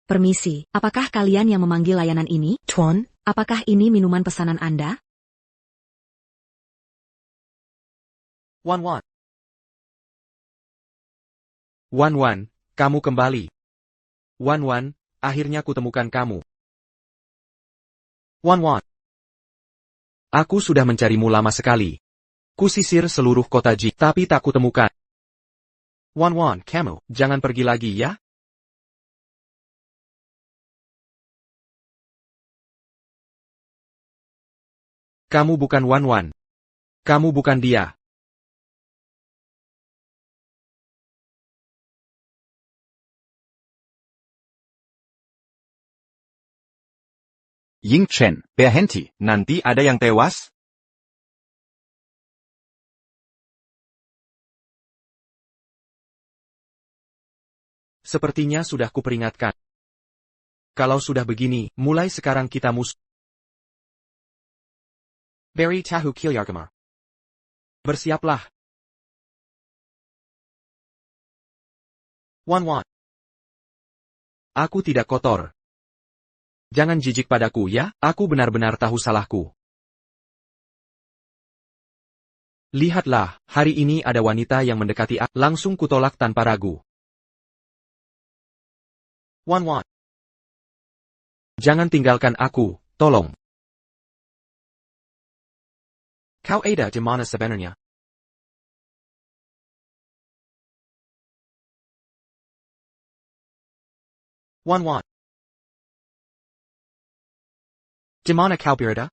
[SPEAKER 3] Permisi, apakah kalian yang memanggil layanan ini?
[SPEAKER 6] Tuan.
[SPEAKER 3] Apakah ini minuman pesanan Anda?
[SPEAKER 4] Wan Wan. Wan Wan, kamu kembali. Wan Wan, akhirnya kutemukan kamu. Wan Wan. Aku sudah mencarimu lama sekali. Kusisir seluruh kota Ji, tapi tak kutemukan. Wan Wan, kamu, jangan pergi lagi ya. Kamu bukan Wan Wan. Kamu bukan dia.
[SPEAKER 7] Ying Chen, berhenti.
[SPEAKER 1] Nanti ada yang tewas?
[SPEAKER 4] Sepertinya sudah kuperingatkan. Kalau sudah begini, mulai sekarang kita Beri tahu Kilyargamar. Bersiaplah. Wan Wan. Aku tidak kotor. Jangan jijik padaku ya, aku benar-benar tahu salahku. Lihatlah, hari ini ada wanita yang mendekati aku, langsung kutolak tanpa ragu. Wan Wan. Jangan tinggalkan aku, tolong. Kau ada di mana sebenarnya? Wan Wan. Di mana kau berada?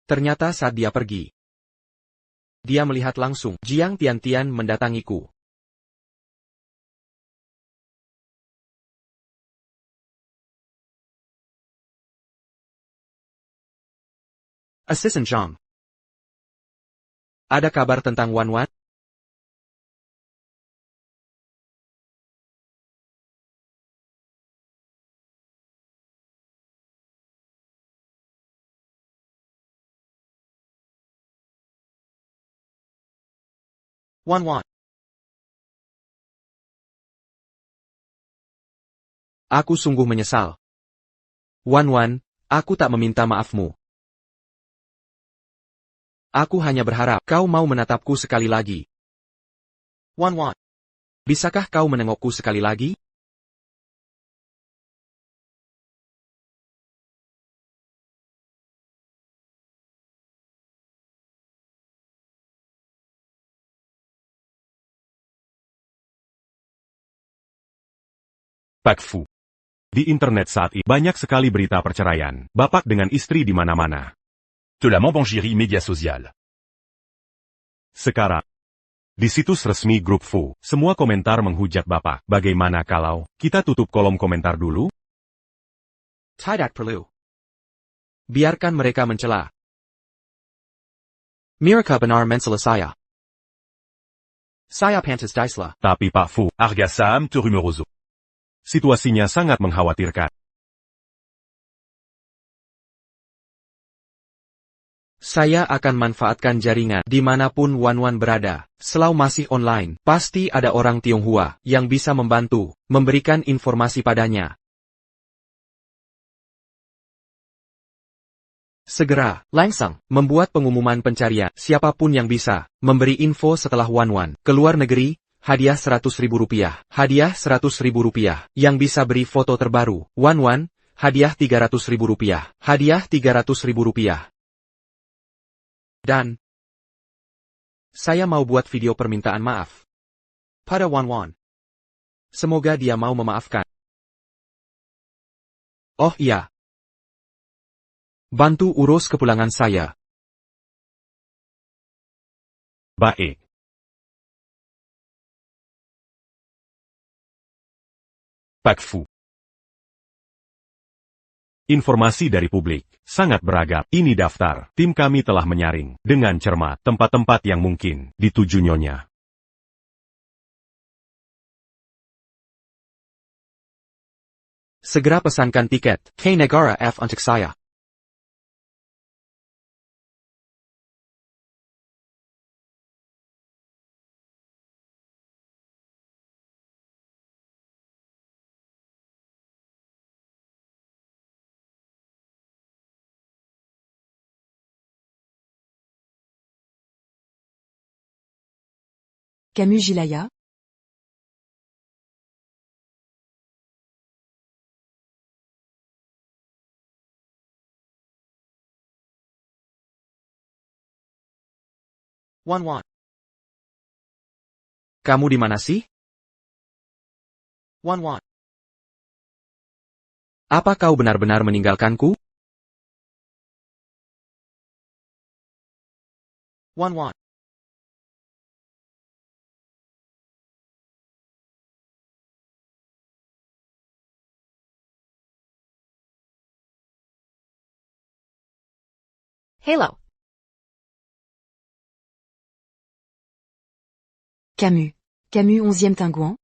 [SPEAKER 4] Ternyata saat dia pergi, dia melihat langsung Jiang Tiantian mendatangiku. Assistant Zhang. Ada kabar tentang Wan Wan? Wan Wan. Aku sungguh menyesal. Wan Wan, aku tak meminta maafmu. Aku hanya berharap kau mau menatapku sekali lagi. Wan Wan. Bisakah kau menengokku sekali lagi?
[SPEAKER 1] Pak Fu. Di internet saat ini banyak sekali berita perceraian, bapak dengan istri di mana-mana.
[SPEAKER 8] De la Mambangerie média social.
[SPEAKER 1] Sekarang, di situs resmi Grup Fu, semua komentar menghujat bapak. Bagaimana kalau kita tutup kolom komentar dulu?
[SPEAKER 4] Tidak perlu. Biarkan mereka mencela. Mereka benar mencela saya. Saya pantas disela.
[SPEAKER 1] Tapi Pak Fu,
[SPEAKER 8] Argasam te rumoroso.
[SPEAKER 1] situasinya sangat mengkhawatirkan.
[SPEAKER 4] Saya akan manfaatkan jaringan dimanapun Wan Wan berada. Selama masih online, pasti ada orang Tionghoa yang bisa membantu, memberikan informasi padanya. Segera, langsung, membuat pengumuman pencarian. Siapapun yang bisa memberi info setelah Wan Wan keluar negeri, hadiah Rp100.000. Hadiah Rp100.000. Yang bisa beri foto terbaru. Wan Wan, hadiah Rp300.000. Hadiah Rp300.000. Dan saya mau buat video permintaan maaf pada Wan Wan. Semoga dia mau memaafkan. Oh iya. Bantu urus kepulangan saya.
[SPEAKER 1] Baik. Pak Fu. Informasi dari publik sangat beragam. Ini daftar. Tim kami telah menyaring dengan cermat tempat-tempat yang mungkin dituju Nyonya.
[SPEAKER 4] Segera pesankan tiket ke negara F untuk saya.
[SPEAKER 6] Camus Gilaya?
[SPEAKER 4] Wan. Kamu di mana sih? Wan. Apa kau benar-benar meninggalkanku? Wan.
[SPEAKER 2] Hello.
[SPEAKER 6] Camus. Camus 11e Tingouin?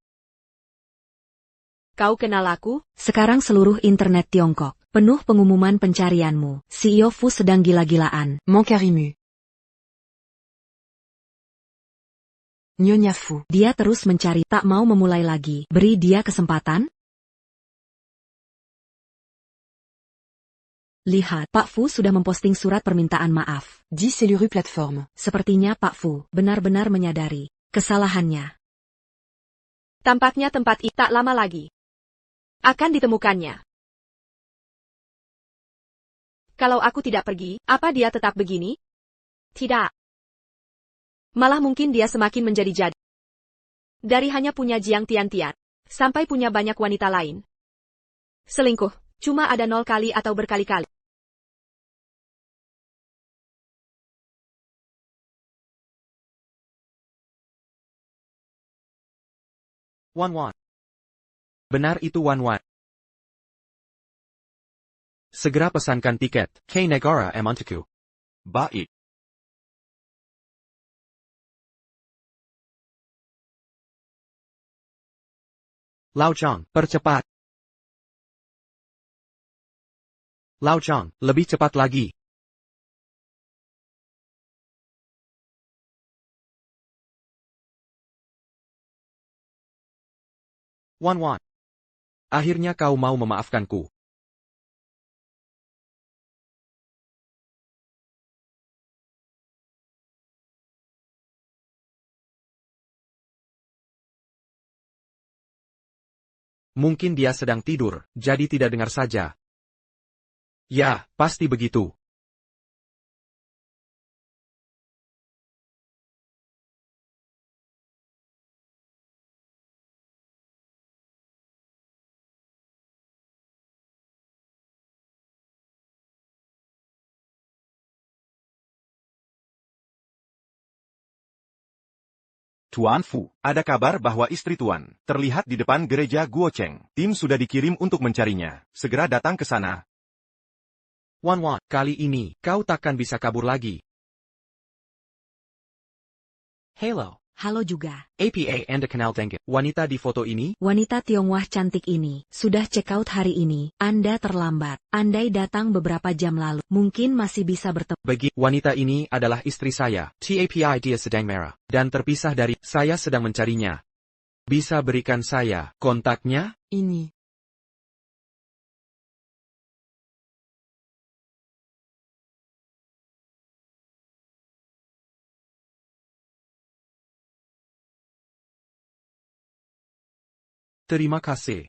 [SPEAKER 2] Kau kenal aku?
[SPEAKER 3] Sekarang seluruh internet Tiongkok penuh pengumuman pencarianmu. CEO Fu sedang gila-gilaan.
[SPEAKER 6] Mancarimu. Nyonya Fu.
[SPEAKER 3] Dia terus mencari, tak mau memulai lagi. Beri dia kesempatan. Lihat, Pak Fu sudah memposting surat permintaan maaf.
[SPEAKER 6] 10 Seluru Platform.
[SPEAKER 3] Sepertinya Pak Fu benar-benar menyadari kesalahannya.
[SPEAKER 2] Tampaknya tempat itu tak lama lagi akan ditemukannya. Kalau aku tidak pergi, apa dia tetap begini? Tidak. Malah mungkin dia semakin menjadi jadi. Dari hanya punya Jiang Tian-Tian, sampai punya banyak wanita lain. Selingkuh, cuma ada 0 kali atau berkali-kali.
[SPEAKER 4] Wan. Benar itu Wan. Segera pesankan tiket ke negara Monteku.
[SPEAKER 1] Baik.
[SPEAKER 4] Lao Chang, percepat. Lao Chang, lebih cepat lagi. Wan. Akhirnya kau mau memaafkanku. Mungkin dia sedang tidur, jadi tidak dengar saja. Ya, pasti begitu.
[SPEAKER 1] Tuan Fu, ada kabar bahwa istri Tuan terlihat di depan gereja Guocheng. Tim sudah dikirim untuk mencarinya. Segera datang ke sana.
[SPEAKER 4] Wan, kali ini, kau takkan bisa kabur lagi. Hello.
[SPEAKER 3] Halo juga.
[SPEAKER 4] APA and the Canal Tenggit. Wanita di foto ini?
[SPEAKER 3] Wanita Tionghoa cantik ini sudah check out hari ini. Anda terlambat. Andai datang beberapa jam lalu, mungkin masih bisa bertemu.
[SPEAKER 4] Wanita ini adalah istri saya. TAPI dia sedang merah. Dan terpisah dari, saya sedang mencarinya. Bisa berikan saya kontaknya?
[SPEAKER 6] Ini.
[SPEAKER 4] Terima kasih.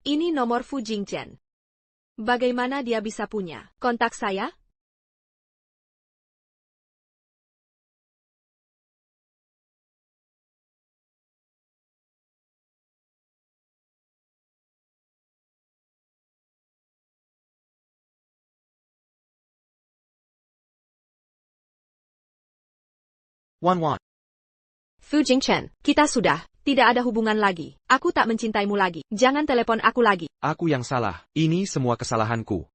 [SPEAKER 2] Ini nomor Fu Jingchen. Bagaimana dia bisa punya kontak saya?
[SPEAKER 4] Wan.
[SPEAKER 2] Fu Jingchen, kita sudah tidak ada hubungan lagi. Aku tak mencintaimu lagi. Jangan telepon aku lagi.
[SPEAKER 4] Aku yang salah. Ini semua kesalahanku.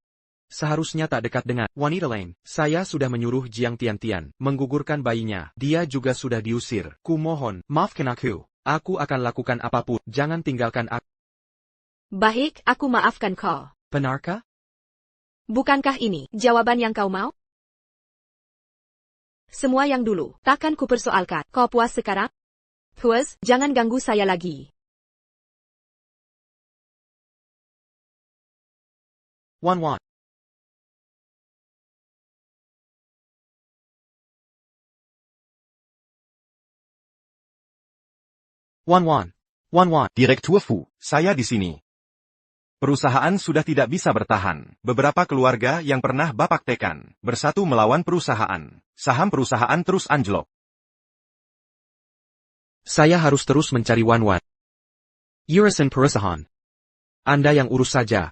[SPEAKER 4] Seharusnya tak dekat dengan wanita lain. Saya sudah menyuruh Jiang Tian-Tian menggugurkan bayinya. Dia juga sudah diusir. Kumohon, maafkan aku. Aku akan lakukan apapun. Jangan tinggalkan aku.
[SPEAKER 2] Baik, aku maafkan kau.
[SPEAKER 4] Benarkah?
[SPEAKER 2] Bukankah ini jawaban yang kau mau? Semua yang dulu, takkan kupersoalkan. Kau puas sekarang? Puas, jangan ganggu saya lagi.
[SPEAKER 4] Wan Wan. Wan Wan. Wan Wan.
[SPEAKER 7] Direktur Fu.
[SPEAKER 1] Saya di sini. Perusahaan sudah tidak bisa bertahan. Beberapa keluarga yang pernah Bapak tekan, bersatu melawan perusahaan. Saham perusahaan terus anjlok.
[SPEAKER 4] Saya harus terus mencari Wan Wan. Urusan perusahaan. Anda yang urus saja.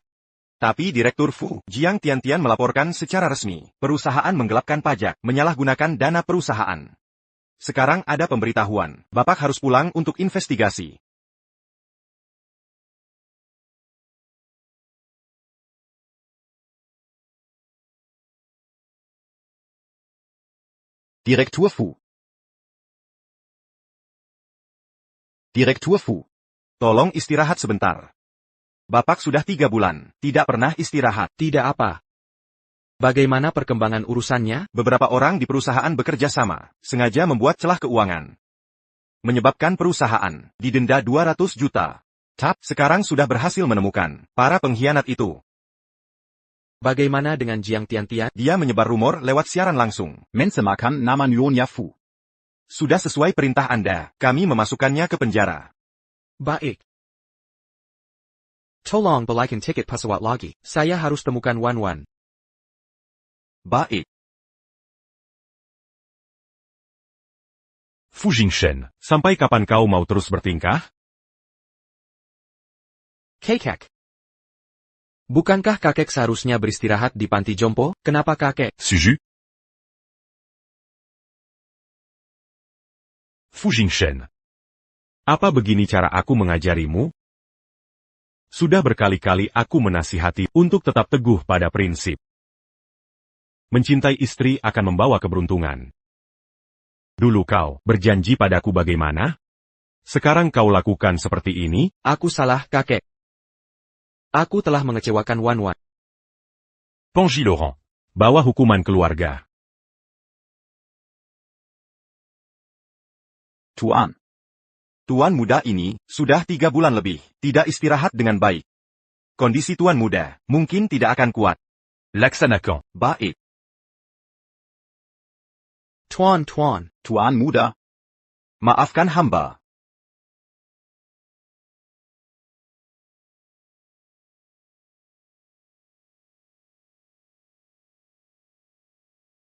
[SPEAKER 1] Tapi Direktur Fu, Jiang Tiantian melaporkan secara resmi, perusahaan menggelapkan pajak, menyalahgunakan dana perusahaan. Sekarang ada pemberitahuan, Bapak harus pulang untuk investigasi.
[SPEAKER 7] Direktur Fu. Direktur Fu.
[SPEAKER 1] Tolong istirahat sebentar. Bapak sudah 3 bulan, tidak pernah istirahat.
[SPEAKER 4] Tidak apa. Bagaimana perkembangan urusannya?
[SPEAKER 1] Beberapa orang di perusahaan bekerja sama, sengaja membuat celah keuangan. Menyebabkan perusahaan didenda 200 juta. Sekarang sudah berhasil menemukan para pengkhianat itu.
[SPEAKER 4] Bagaimana dengan Jiang Tiantian?
[SPEAKER 1] Dia menyebar rumor lewat siaran langsung.
[SPEAKER 7] Mencermakan nama Nyonya Fu.
[SPEAKER 1] Sudah sesuai perintah Anda, kami memasukkannya ke penjara.
[SPEAKER 4] Baik. Tolong belikan tiket pesawat lagi. Saya harus temukan Wan Wan.
[SPEAKER 1] Baik.
[SPEAKER 8] Fu Jingshen, sampai kapan kau mau terus bertingkah?
[SPEAKER 4] Kakek. Bukankah kakek seharusnya beristirahat di panti jompo? Kenapa kakek?
[SPEAKER 8] Suju? Fu Jingshen. Apa begini cara aku mengajarimu? Sudah berkali-kali aku menasihati untuk tetap teguh pada prinsip. Mencintai istri akan membawa keberuntungan. Dulu kau berjanji padaku bagaimana? Sekarang kau lakukan seperti ini?
[SPEAKER 4] Aku salah, kakek. Aku telah mengecewakan Wan Wan.
[SPEAKER 8] Panji Laurent. Bawa hukuman keluarga.
[SPEAKER 7] Tuan.
[SPEAKER 1] Tuan muda ini, sudah 3 bulan lebih, tidak istirahat dengan baik. Kondisi tuan muda, mungkin tidak akan kuat.
[SPEAKER 8] Laksanakan.
[SPEAKER 1] Baik.
[SPEAKER 4] Tuan.
[SPEAKER 7] Tuan muda.
[SPEAKER 1] Maafkan hamba.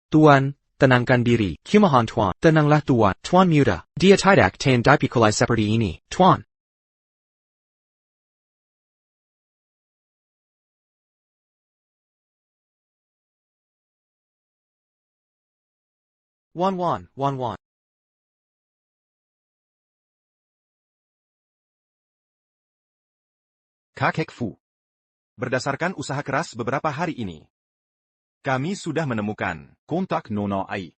[SPEAKER 4] Tuan, tenangkan diri. Kumohon Tuan. Tenanglah Tuan. Tuan muda. Dia tidak tahan dipikulai seperti ini. Tuan. Wan Wan.
[SPEAKER 7] Kakek Fu.
[SPEAKER 1] Berdasarkan usaha keras beberapa hari ini, kami sudah menemukan
[SPEAKER 7] Kontak Nona Ai.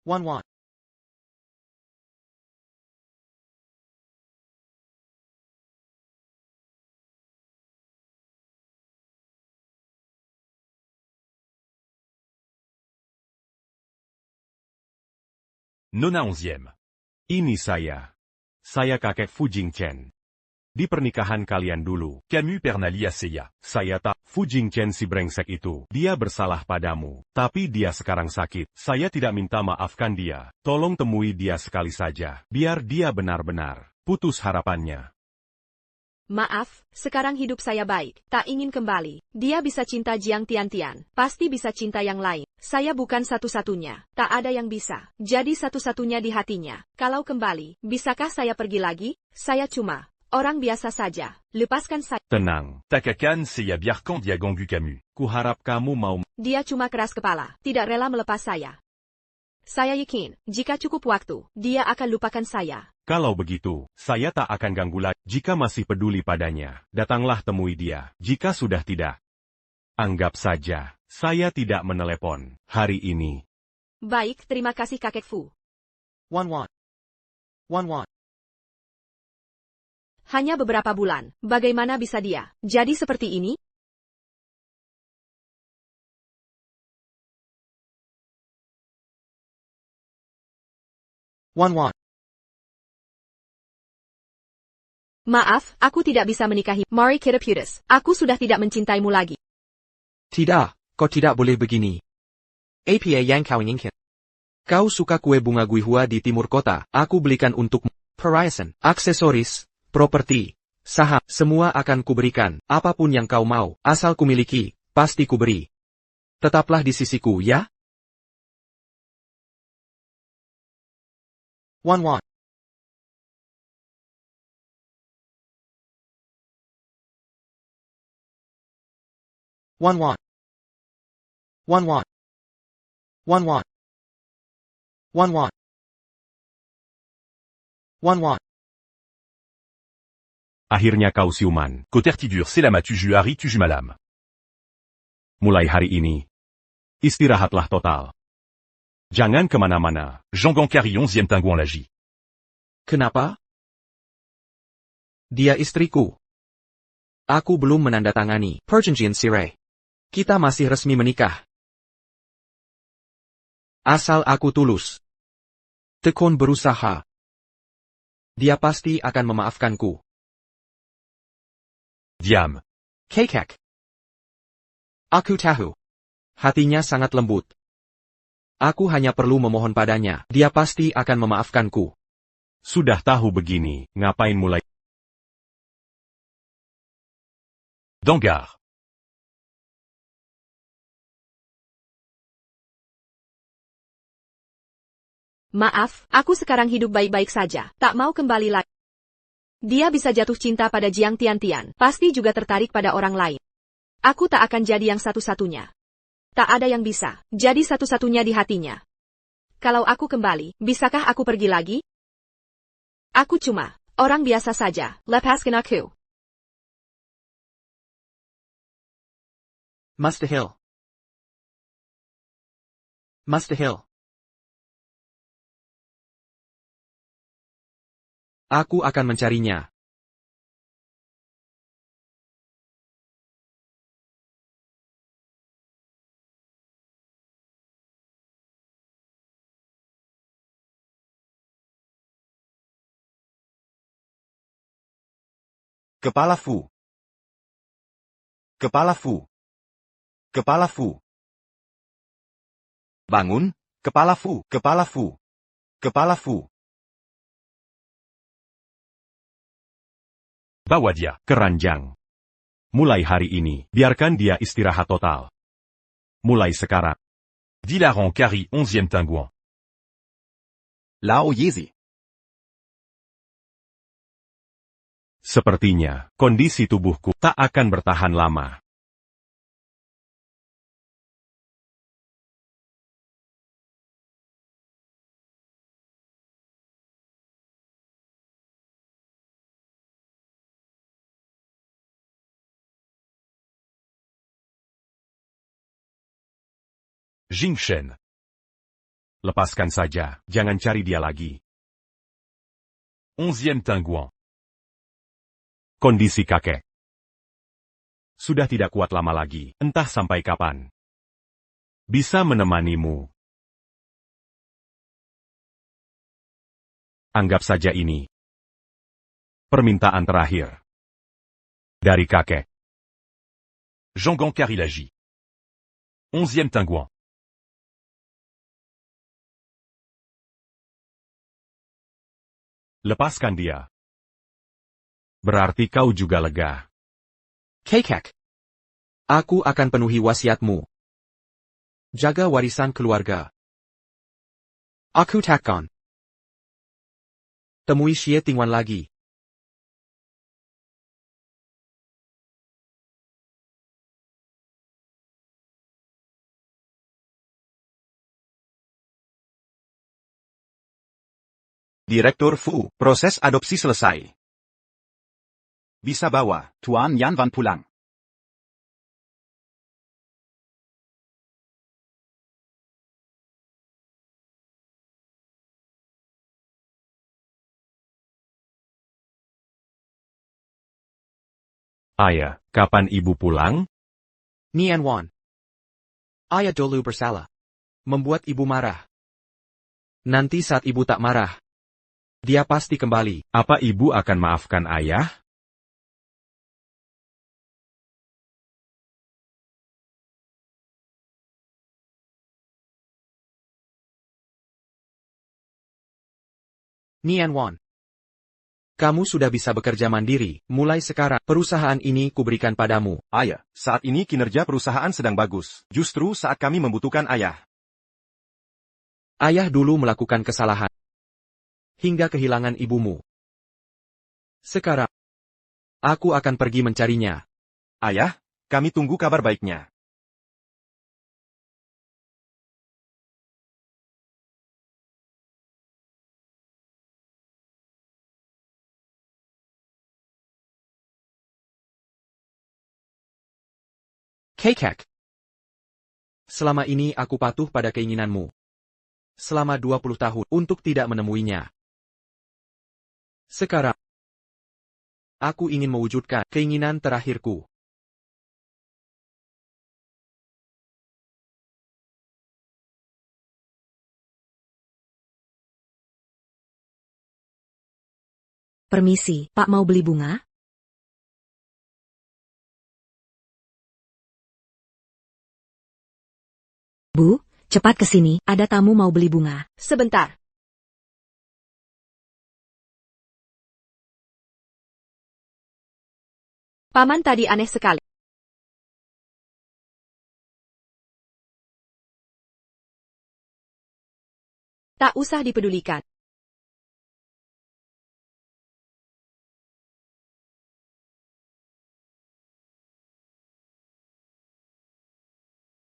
[SPEAKER 4] Wan.
[SPEAKER 8] Nona 11. Ini saya. Saya kakek Fu Jingchen. Di pernikahan kalian dulu, Camus pernah lihat saya tak, Fu Jingchen si brengsek itu, dia bersalah padamu, tapi dia sekarang sakit, saya tidak minta maafkan dia, tolong temui dia sekali saja, biar dia benar-benar putus harapannya.
[SPEAKER 2] Maaf, sekarang hidup saya baik, tak ingin kembali. Dia bisa cinta Jiang Tiantian, pasti bisa cinta yang lain. Saya bukan satu-satunya, tak ada yang bisa. Jadi satu-satunya di hatinya. Kalau kembali, bisakah saya pergi lagi? Saya cuma orang biasa saja. Lepaskan saya.
[SPEAKER 8] Tenang, tak akan saya biarkan dia ganggu Camus. Kuharap kamu mau.
[SPEAKER 2] Dia cuma keras kepala, tidak rela melepas saya. Saya yakin, jika cukup waktu, dia akan lupakan saya.
[SPEAKER 8] Kalau begitu, saya tak akan ganggu lagi. Jika masih peduli padanya, datanglah temui dia. Jika sudah tidak, anggap saja, saya tidak menelepon hari ini.
[SPEAKER 2] Baik, terima kasih kakek Fu.
[SPEAKER 4] Wan.
[SPEAKER 2] Hanya beberapa bulan, bagaimana bisa dia jadi seperti ini?
[SPEAKER 4] Wan.
[SPEAKER 2] Maaf, aku tidak bisa menikahi Mari Kitaputus. Aku sudah tidak mencintaimu lagi.
[SPEAKER 4] Tidak, kau tidak boleh begini. Apa yang kau inginkan? Kau suka kue bunga guihua di timur kota, aku belikan untukmu. Perhiasan, aksesoris, properti, saham, semua akan kuberikan, apapun yang kau mau, asal kumiliki, pasti kuberi. Tetaplah di sisiku, ya? Wan.
[SPEAKER 8] Akhirnya kau siuman. Kotertidur selama 7 hari 7 malam. Mulai hari ini, istirahatlah total. Jangan kemana-mana. Jean Carry 11e Tangguan lagi.
[SPEAKER 4] Kenapa? Dia istriku. Aku belum menandatangani perjanjian cerai. Kita masih resmi menikah. Asal aku tulus. Tekun berusaha. Dia pasti akan memaafkanku.
[SPEAKER 8] Diam.
[SPEAKER 4] Kekek. Aku tahu. Hatinya sangat lembut. Aku hanya perlu memohon padanya, dia pasti akan memaafkanku.
[SPEAKER 8] Sudah tahu begini, ngapain mulai? Dangar.
[SPEAKER 2] Maaf, aku sekarang hidup baik-baik saja, tak mau kembali lagi. Dia bisa jatuh cinta pada Jiang Tiantian, pasti juga tertarik pada orang lain. Aku tak akan jadi yang satu-satunya. Tak ada yang bisa jadi satu-satunya di hatinya. Kalau aku kembali, bisakah aku pergi lagi? Aku cuma orang biasa saja, lepaskan aku.
[SPEAKER 4] Mustahil. Aku akan mencarinya.
[SPEAKER 1] Kepala Fu. Kepala Fu. Kepala Fu. Bangun, Kepala Fu. Kepala Fu. Kepala Fu.
[SPEAKER 8] Bawa dia ke ranjang. Mulai hari ini, biarkan dia istirahat total. Mulai sekarang. Dilaron Carry 11e Tangguan.
[SPEAKER 7] Lao Yezi.
[SPEAKER 8] Sepertinya, kondisi tubuhku tak akan bertahan lama. Jingshen. Lepaskan saja, jangan cari dia lagi. 11e Tangguan. Kondisi kakek sudah tidak kuat lama lagi, entah sampai kapan. Bisa menemanimu. Anggap saja ini permintaan terakhir dari kakek. Jean Carry lagi. 11e Tangguan. Lepaskan dia. Berarti kau juga lega.
[SPEAKER 4] Kekek. Aku akan penuhi wasiatmu. Jaga warisan keluarga. Aku takkan. Temui Xie Tingwan lagi.
[SPEAKER 1] Direktur Fu, proses adopsi selesai. Bisa bawa.
[SPEAKER 7] Tuan Yan Van pulang.
[SPEAKER 8] Ayah, kapan ibu pulang?
[SPEAKER 4] Nian Wan. Ayah dulu bersalah. Membuat ibu marah. Nanti saat ibu tak marah, Dia pasti kembali.
[SPEAKER 8] Apa ibu akan maafkan ayah?
[SPEAKER 4] Nian Wan. Kamu sudah bisa bekerja mandiri. Mulai sekarang, perusahaan ini kuberikan padamu.
[SPEAKER 1] Ayah, saat ini kinerja perusahaan sedang bagus. Justru saat kami membutuhkan ayah.
[SPEAKER 4] Ayah dulu melakukan kesalahan. Hingga kehilangan ibumu. Sekarang, aku akan pergi mencarinya.
[SPEAKER 1] Ayah, kami tunggu kabar baiknya.
[SPEAKER 4] Kekek. Selama ini aku patuh pada keinginanmu. Selama 20 tahun untuk tidak menemuinya. Sekarang, aku ingin mewujudkan keinginan terakhirku.
[SPEAKER 3] Permisi, Pak mau beli bunga? Bu, cepat ke sini, ada tamu mau beli bunga.
[SPEAKER 2] Sebentar. Paman tadi aneh sekali. Tak usah dipedulikan.